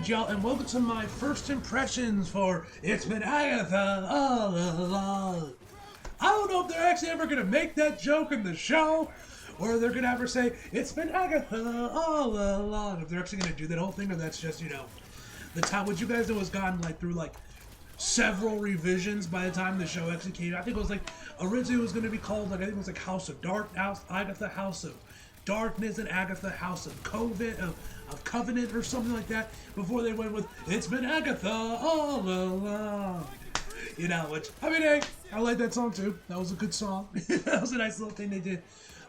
right, y'all, and welcome to my first impressions for It's Been Agatha all along. I don't know if they're actually ever going to make that joke in the show, or they're going to ever say, It's been Agatha all along. If they're actually going to do that whole thing, or that's just, the time, what you guys know has gone, through, several revisions by the time the show actually came out. I think it was, originally it was going to be called, I think it was, House of Dark, Agatha House of Darkness, and Agatha House of Covenant or something like that, before they went with It's Been Agatha all along. Which, hey, I like that song too. That was a good song. That was a nice little thing they did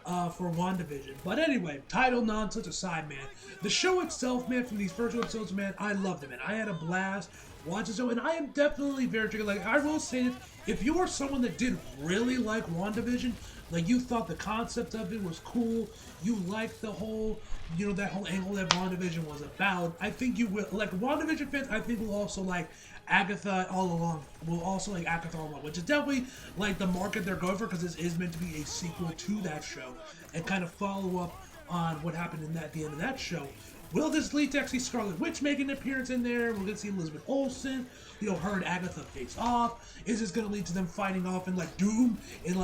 for WandaVision. But anyway, title nonsense aside, man. The show itself, man, from these first episodes, man, I loved it, man. I had a blast watching the show, and I am definitely very triggered. I will say this, if you are someone that did really like WandaVision, you thought the concept of it was cool, you liked the whole, that whole angle that WandaVision was about, I think you will, WandaVision fans, I think will also like Agatha all along, which is definitely, the market they're going for, because this is meant to be a sequel to that show, and kind of follow up on what happened at the end of that show. Will this lead to actually Scarlet Witch making an appearance in there? We're going to see Elizabeth Olsen, her and Agatha face off. Is this going to lead to them fighting off in, Doom, in,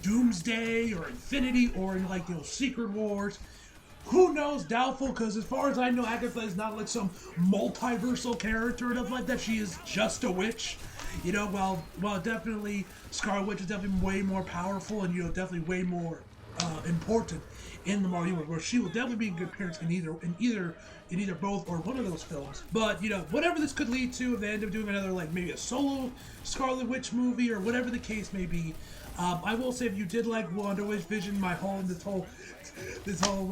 Doomsday, or Infinity, or in, Secret Wars? Who knows? Doubtful, because as far as I know, Agatha is not, some multiversal character or nothing like that. She is just a witch. While definitely Scarlet Witch is definitely way more powerful and, definitely way more important in the Marvel universe, where she will definitely be a good appearance in either both or one of those films. But whatever this could lead to, if they end up doing another maybe a solo Scarlet Witch movie or whatever the case may be, I will say if you did like WandaVision, this whole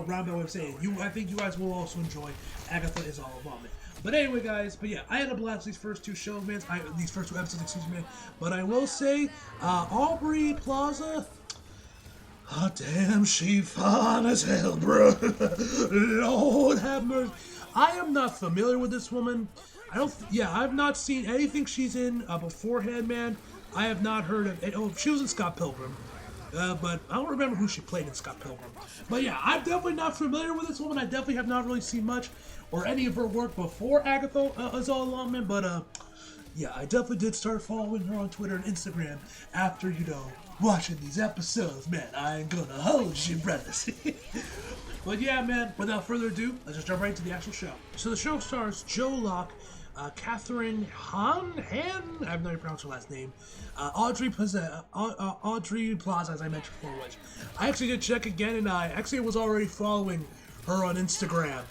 roundabout way of saying, I think you guys will also enjoy Agatha is all along it. But anyway, guys, I had a blast these first two shows, man. These first two episodes, excuse me, man. But I will say, Aubrey Plaza. Oh, damn, she fine as hell, bro. Lord have mercy. I am not familiar with this woman. I've not seen anything she's in beforehand, man. I have not heard of it. Oh, she was in Scott Pilgrim. But I don't remember who she played in Scott Pilgrim. But yeah, I'm definitely not familiar with this woman. I definitely have not really seen much or any of her work before Agatha is all along, man. But I definitely did start following her on Twitter and Instagram after, watching these episodes, man. I ain't gonna hold you, brothers. But yeah, man, without further ado, let's just jump right into the actual show. So the show stars Joe Locke, Catherine Han, I have no idea pronounce her last name, Audrey Plaza, as I mentioned before, which I actually did check again, and I actually was already following her on Instagram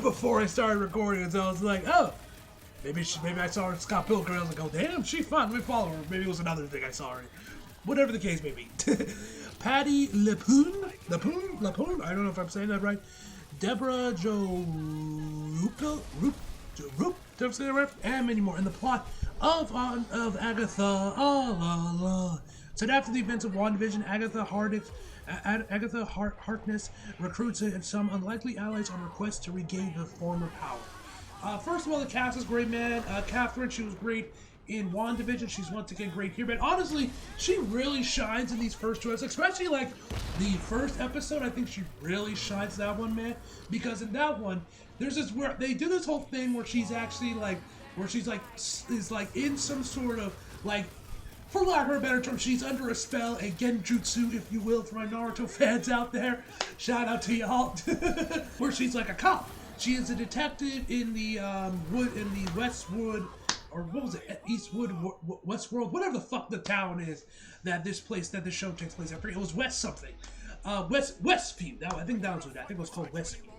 before I started recording, and so I was like, oh, maybe I saw her in Scott Pilgrim. I was like, oh damn, she's fun. Let me follow her. Maybe it was another thing I saw her in. Whatever the case may be. Patty LaPoon? I don't know if I'm saying that right. Deborah Jo Rupp, did I say that right? And many more in the plot of Agatha all along. So after the events of WandaVision, Agatha Harkness recruits some unlikely allies on request to regain her former power. First of all, the cast is great, man. Catherine, she was great in WandaVision. She's once again great here, but honestly, she really shines in these first two episodes, especially the first episode. I think she really shines that one, man, because in that one, there's this where they do this whole thing where she's actually is in some sort of for lack of a better term, she's under a spell, a genjutsu, if you will, for my Naruto fans out there. Shout out to y'all. Where she's like a cop. She is a detective in the Westwood, or what was it, Eastwood, Westworld, whatever the fuck the town is that the show takes place. I forget, it was West something. Westview. I think that was what I think it was called, Westview.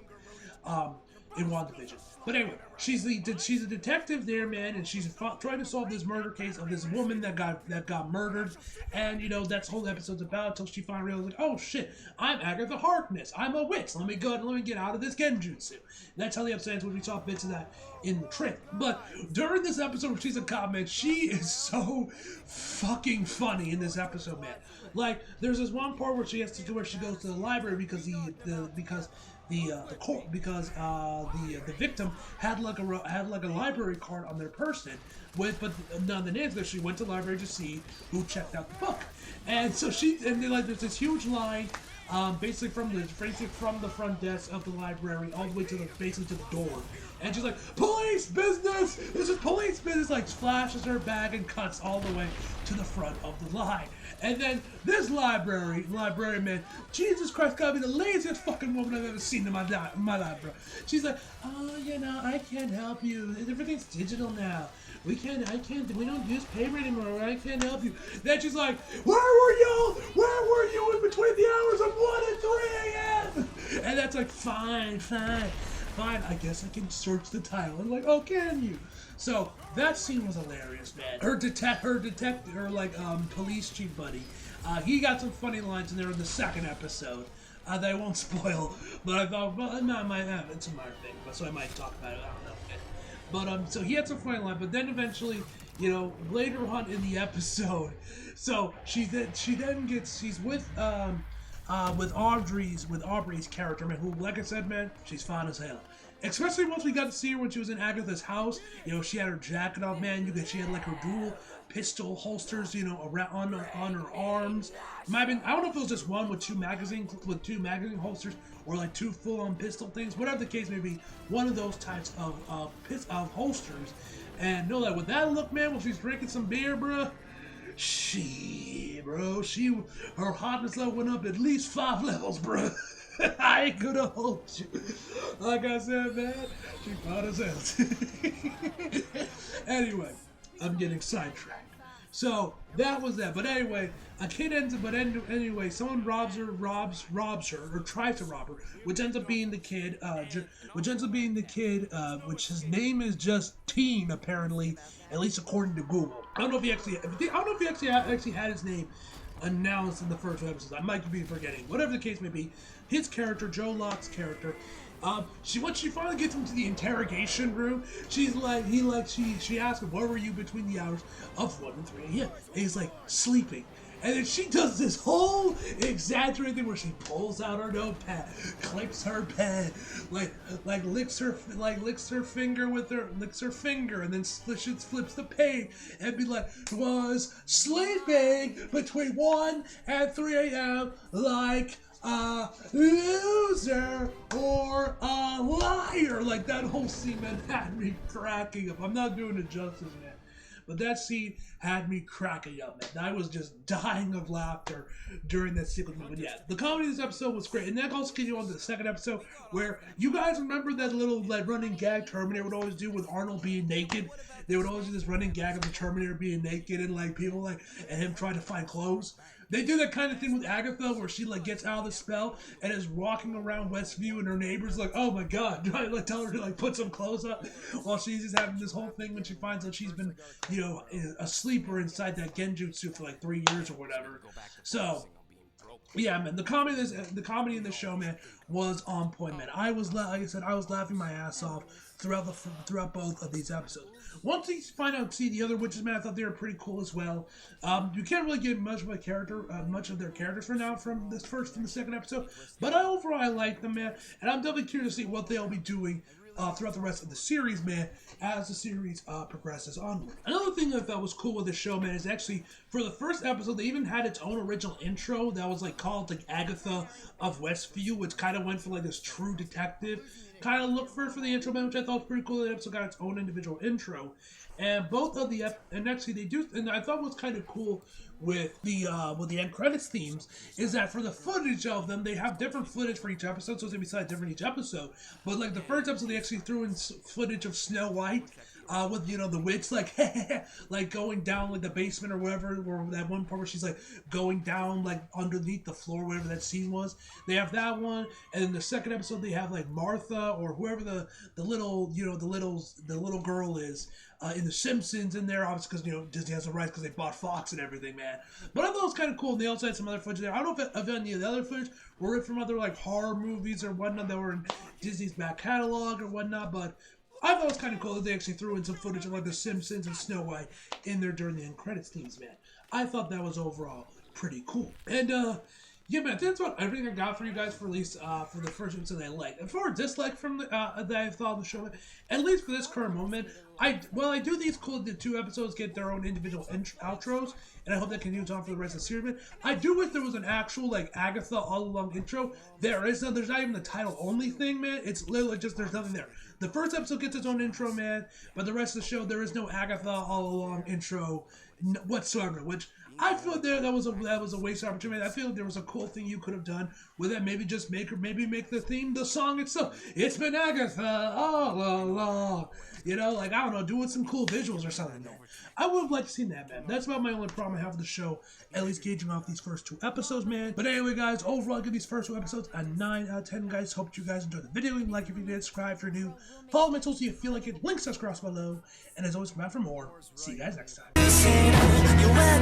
In WandaVision. But anyway, she's a detective there, man, and she's trying to solve this murder case of this woman that got murdered, and that's the whole episode's about, until she finally realizes, oh shit, I'm Agatha Harkness, I'm a witch, let me get out of this genjutsu. That's how the episode ends, when we saw bits of that in the trip. But during this episode where she's a cop, man, she is so fucking funny in this episode, man. There's this one part where she goes to the library because the victim had a library card on their person, but none of the names. She went to the library to see who checked out the book, and so there's this huge line basically from the front desk of the library all the way to the basically to the door. And she's like, police business! This is police business! Like, flashes her bag and cuts all the way to the front of the line. And then this librarian, Jesus Christ, gotta be the laziest fucking woman I've ever seen in my life, bro. She's like, oh, you know, I can't help you. Everything's digital now. We don't use paper anymore. I can't help you. Then she's like, where were you in between the hours of 1 and 3 a.m.? And that's like, fine, I guess I can search the title. I'm like, oh, can you? So that scene was hilarious, man. Her police chief buddy, he got some funny lines in there in the second episode that I won't spoil. But I thought, well, it's a minor thing, but so I might talk about it. I don't know. But so he had some funny lines, but then eventually, you know, later on in the episode, so she's with Aubrey's character, man, who, like I said, man, she's fine as hell. Especially once we got to see her when she was in Agatha's house. You know, she had her jacket off, man. She had like her dual pistol holsters, you know, around on her arms. I don't know if it was just one with two magazine holsters, or like two full-on pistol things. Whatever the case may be, one of those types of holsters. And know that with that look, man, when she's drinking some beer, bruh, her hotness level went up at least 5 levels, bruh. I ain't gonna hold you. Like I said, man, she hot as hell. Anyway, I'm getting sidetracked. So that was that. But anyway, a kid ends up. But anyway, someone robs her, or tries to rob her, which ends up being the kid. Which his name is just Teen, apparently, at least according to Google. I don't know if he actually had his name announced in the first episode. I might be forgetting. Whatever the case may be, his character, Joe Locke's character, once she finally gets him to the interrogation room, she asks him, where were you between the hours of 1 and 3 a.m.? And he's like, sleeping. And then she does this whole exaggerated thing where she pulls out her notepad, clicks her pen, licks her finger, and then flips the page and be like, was sleeping between 1 and 3 a.m. like a loser or a liar. Like, that whole scene, man, had me cracking up. I'm not doing it justice, man. But that scene had me cracking up, man. I was just dying of laughter during that sequence. But yeah, the comedy of this episode was great. And that also continued on to the second episode, where you guys remember that little running gag Terminator would always do with Arnold being naked? They would always do this running gag of the Terminator being naked and people and him trying to find clothes. They do that kind of thing with Agatha, where she gets out of the spell and is walking around Westview, and her neighbor's like, "Oh my God!" trying to tell her to put some clothes up, while she's just having this whole thing when she finds out she's been, a sleeper inside that genjutsu for 3 years or whatever. So, yeah, man, the comedy in the show, man, was on point, man. I was laughing my ass off throughout both of these episodes. Once you see the other witches, man, I thought they were pretty cool as well. You can't really get much of their characters for now from this first and the second episode, but overall I like them, man, and I'm definitely curious to see what they'll be doing throughout the rest of the series, man, as the series progresses onward. Another thing that I thought was cool with the show, man, is actually for the first episode they even had its own original intro that was called Agatha of Westview, which kind of went for this true detective kind of look for the intro, man, which I thought was pretty cool. The episode got its own individual intro, and both of the and actually they do, and I thought was kind of cool with the end credits themes is that for the footage of them, they have different footage for each episode, so it's gonna be slightly different each episode. But the first episode, they actually threw in footage of Snow White with the witch going down the basement or whatever, or that one part where she's going down underneath the floor, whatever that scene was. They have that one, and in the second episode they have Martha or whoever the little girl is in The Simpsons in there, obviously because Disney has the rights because they bought Fox and everything, man. But I thought it was kind of cool. And they also had some other footage there. I don't know if any of the other footage were from other horror movies or whatnot that were in Disney's back catalog or whatnot, but I thought it was kind of cool that they actually threw in some footage of The Simpsons and Snow White in there during the end credits scenes, man. I thought that was overall pretty cool. And Yeah, man, that's about everything I got for you guys for at least for the first episode that I liked. And for a dislike from the that I thought of the show, at least for this current moment, I do these cool. The 2 episodes get their own individual outros, and I hope that continues on for the rest of the series. Man. I do wish there was an actual like Agatha all along intro. There is none. There's not even the title only thing, man. It's literally just there's nothing there. The first episode gets its own intro, man, but the rest of the show there is no Agatha all along intro whatsoever, which I feel that was a waste of opportunity. I feel like there was a cool thing you could have done with that. Maybe just make the theme, the song itself. It's been Agatha all along. You know, like, I don't know, doing some cool visuals or something, man. I would have liked to see that, man. That's about my only problem I have with the show, at least gauging off these first 2 episodes, man. But anyway, guys, overall, I'll give these first 2 episodes a 9 out of 10, guys. Hope you guys enjoyed the video. Like if you did, subscribe if you're new. Follow my socials if you feel like it. Links across below. And as always, come out for more. See you guys next time. She's too bad.